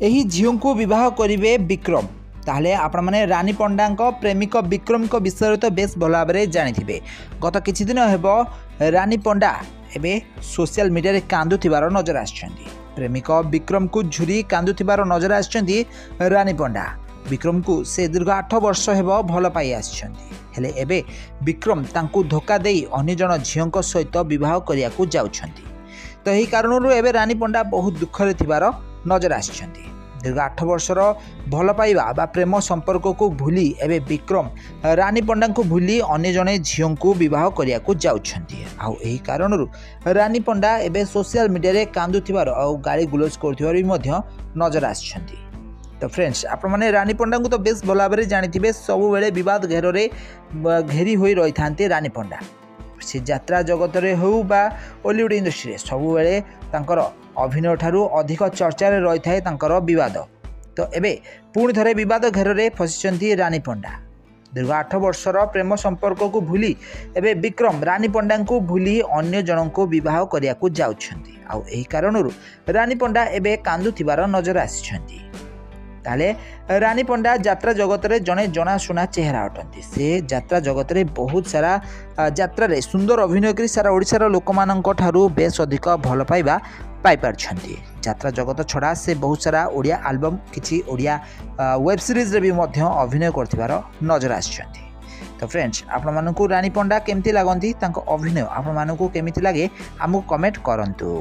एही झील को बह करेंगे विक्रम ताहले आपण मैंने रानी पंडा प्रेमिक विक्रम को विषय तो बेस भल भाव में जानी गत किछि दिन हेब रानी पंडा एबे सोशल मीडिया रे कांदुथिबार नजर आछंती। प्रेमिक विक्रम को झुरी कांदुथिबार नजर आछंती रानी पंडा। विक्रम को से दीर्घ 8 वर्ष हेब भल पाई आछंती, हेले एबे विक्रम तांकु धोखा देई अन्य जन झील सहित विवाह करिया को जाउछंती। तो यही कारणरू एबे रानी पंडा बहुत दुखरे थिबार नजर आछंती। दीर्घ 8 वर्षर भल पाइबा बा प्रेम संपर्क को भूली एबे विक्रम रानी पंडा को भूली अन्य जने झील को विवाह करिया को जाउछंती। आउ एही कारणरू रानी पंडा एबे सोशल मीडिया रे कांदुथिबार आउ गाली गुलोज करथिबार भी मध्य नजर आछंती। तो फ्रेंड्स आपण मैंने रानी पंडा को तो बेस भल भाव में जानी सबु बेले विवाद घेर घेरी होई रही थांते रानी पंडा। से यात्रा जगत रे हो बा बॉलीवुड इंडस्ट्री सबु बेले तांकर अभिनय ठारू अधिक चर्चा रही थाए तांकर विवाद। तो एबे पुणी थरे विवाद घेर में फसिचंती रानी पंडा। दीर्घ 8 वर्षर प्रेम संपर्क को भूली एबे विक्रम रानी पंडा को भूली अन्य जन को विवाह करिया को जाउछंती। आउ एही कारणरू रानी पंडा एबे कांदुथिबार नजर आसिछंती। ताले रानी पंडा यात्रा जगत रे जने जनाशुना चेहरा अटंती। से यात्रा जगत रे बहुत सारा यात्रा रे सुंदर अभिनय करी सारा ओडिशार लोक मानक ठारू बेस अधिक भल पाइबा पाई पारछंती। यात्रा जगत छड़ा से बहुत सारा ओडिया एल्बम किछि ओडिया वेब सीरीज रे भी मध्य अभिनय करथिबार नजर आछंती। तो फ्रेंड्स आपण मानकू रानी पंडा केमती लागंती तांको अभिनय आपण मानकू केमिति लागे हमकु कमेंट करंतु।